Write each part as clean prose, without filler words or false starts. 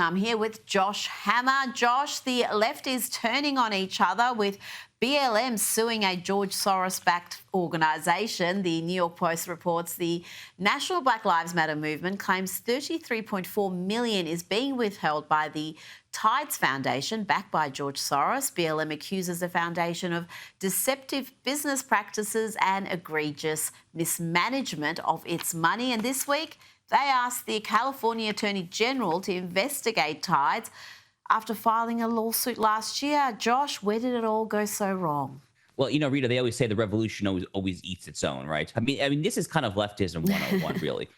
I'm here with Josh Hammer. Josh, the left is turning on each other with BLM suing a George Soros-backed organisation. The New York Post reports the National Black Lives Matter movement claims $33.4 million is being withheld by the Tides Foundation, backed by George Soros. BLM accuses the foundation of deceptive business practices and egregious mismanagement of its money. And this week, they asked the California Attorney General to investigate Tides after filing a lawsuit last year. Josh, where did it all go so wrong? Well, Rita, they always say the revolution always eats its own, right? I mean, this is kind of leftism 101, really.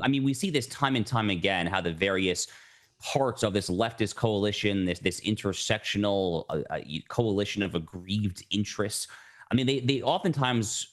I mean, we see this time and time again, how the various parts of this leftist coalition, this intersectional coalition of aggrieved interests. I mean, they oftentimes,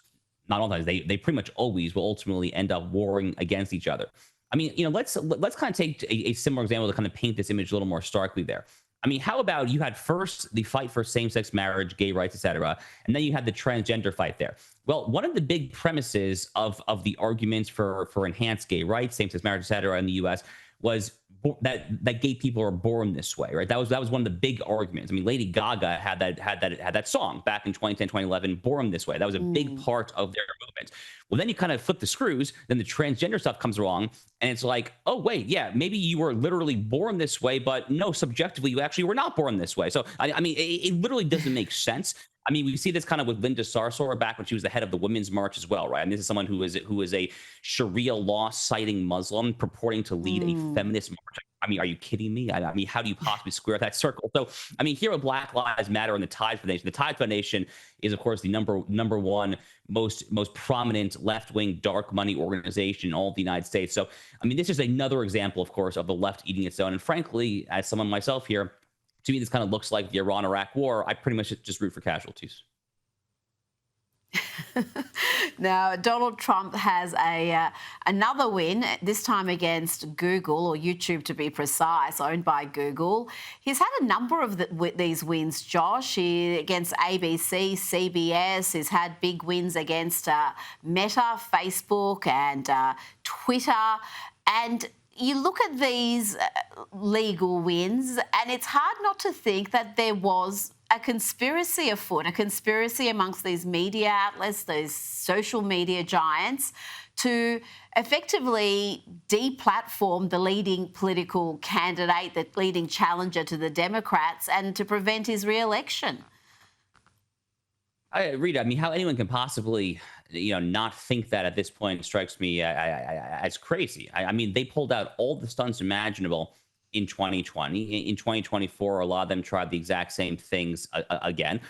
not all times, they pretty much always will ultimately end up warring against each other. I mean, let's kind of take a similar example to kind of paint this image a little more starkly there. I mean, how about you had first the fight for same-sex marriage, gay rights, etc., and then you had the transgender fight there. Well, one of the big premises of the arguments for enhanced gay rights, same-sex marriage, etc., in the U.S. was that gay people are born this way, right? That was one of the big arguments. I mean, Lady Gaga had that song back in 2010, 2011, "Born This Way." That was a big part of their movement. Well, then you kind of flip the screws. Then the transgender stuff comes along, and it's like, oh wait, yeah, maybe you were literally born this way, but no, subjectively, you actually were not born this way. So I mean, it literally doesn't make sense. I mean, we see this kind of with Linda Sarsour back when she was the head of the Women's March as well, right? And this is someone who is a Sharia law citing Muslim purporting to lead a feminist march. I mean, are you kidding me? I mean, how do you possibly square that circle? So, I mean, here at Black Lives Matter and the Tides Foundation, the Tides Foundation is, of course, the number one most prominent left-wing dark money organization in all of the United States. So, I mean, this is another example, of course, of the left eating its own. And frankly, as someone myself here, to me, this kind of looks like the Iran-Iraq war. I pretty much just root for casualties. Now, Donald Trump has another win, this time against Google, or YouTube to be precise, owned by Google. He's had a number of these wins, Josh, against ABC, CBS. He's had big wins against Meta, Facebook and Twitter. And you look at these legal wins and it's hard not to think that there was a conspiracy afoot, a conspiracy amongst these media outlets, those social media giants, to effectively deplatform the leading political candidate, the leading challenger to the Democrats, and to prevent his re-election. Rita, I mean, how anyone can possibly, not think that at this point strikes me as crazy. I mean, they pulled out all the stunts imaginable in 2020. In 2024, a lot of them tried the exact same things again.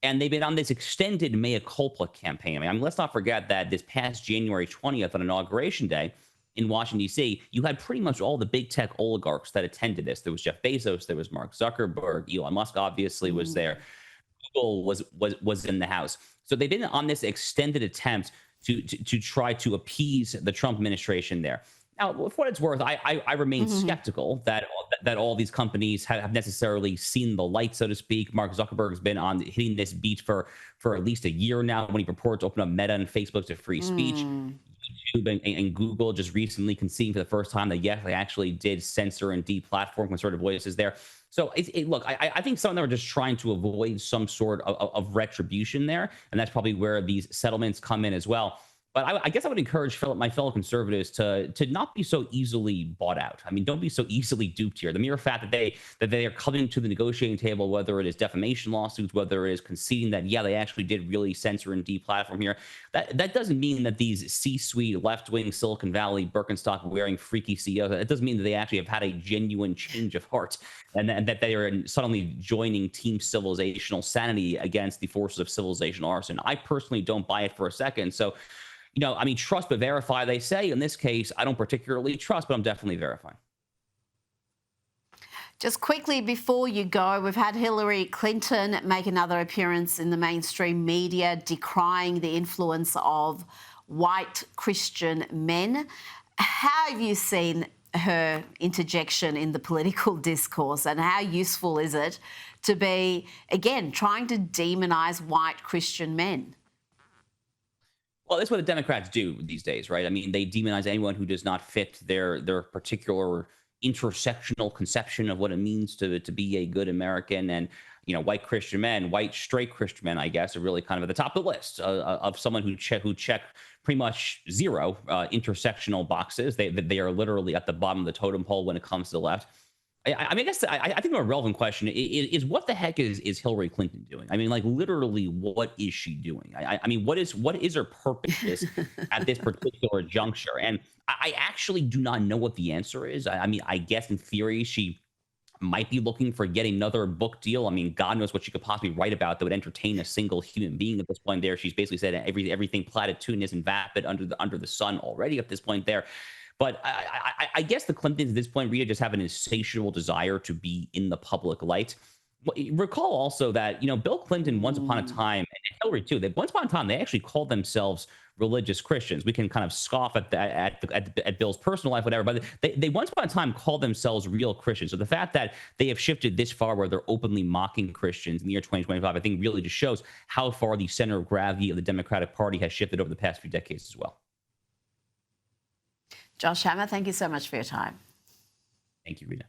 And they've been on this extended mea culpa campaign. I mean, let's not forget that this past January 20th on Inauguration Day in Washington, D.C., you had pretty much all the big tech oligarchs that attended this. There was Jeff Bezos, there was Mark Zuckerberg, Elon Musk obviously was there. Google was in the house. So they've been on this extended attempt to try to appease the Trump administration there. Now, for what it's worth, I remain skeptical that all these companies have necessarily seen the light, so to speak. Mark Zuckerberg's been on hitting this beat for at least a year now when he purported to open up Meta and Facebook to free speech. YouTube and Google just recently conceding for the first time that, yes, they actually did censor and deplatform conservative voices there. So, look, I think some of them are just trying to avoid some sort of retribution there, and that's probably where these settlements come in as well. But I guess I would encourage my fellow conservatives to not be so easily bought out. I mean, don't be so easily duped here. The mere fact that they are coming to the negotiating table, whether it is defamation lawsuits, whether it is conceding that, yeah, they actually did really censor and deplatform here, that doesn't mean that these C-suite, left-wing, Silicon Valley, Birkenstock-wearing freaky CEOs, it doesn't mean that they actually have had a genuine change of heart and that they are suddenly joining Team Civilizational Sanity against the forces of civilizational arson. I personally don't buy it for a second. So, I mean, trust but verify, they say. In this case, I don't particularly trust, but I'm definitely verifying. Just quickly before you go, we've had Hillary Clinton make another appearance in the mainstream media decrying the influence of white Christian men. How have you seen her interjection in the political discourse, and how useful is it to be, again, trying to demonize white Christian men? Well, that's what the Democrats do these days, right? I mean, they demonize anyone who does not fit their particular intersectional conception of what it means to be a good American. And white Christian men, white straight Christian men, I guess, are really kind of at the top of the list of someone who check pretty much zero intersectional boxes. They are literally at the bottom of the totem pole when it comes to the left. I mean, I think a relevant question is what the heck is Hillary Clinton doing? I mean, like literally, what is she doing? I mean, what is her purpose at this particular juncture? And I actually do not know what the answer is. I mean, I guess in theory she might be looking for yet another book deal. I mean, God knows what she could possibly write about that would entertain a single human being at this point. There, she's basically said everything platitudinous and vapid under the sun already at this point. There. But I guess the Clintons at this point really just have an insatiable desire to be in the public light. Recall also that, Bill Clinton, once upon a time, and Hillary too, once upon a time, they actually called themselves religious Christians. We can kind of scoff at Bill's personal life, whatever, but they once upon a time called themselves real Christians. So the fact that they have shifted this far where they're openly mocking Christians in the year 2025, I think really just shows how far the center of gravity of the Democratic Party has shifted over the past few decades as well. Josh Hammer, thank you so much for your time. Thank you, Rita.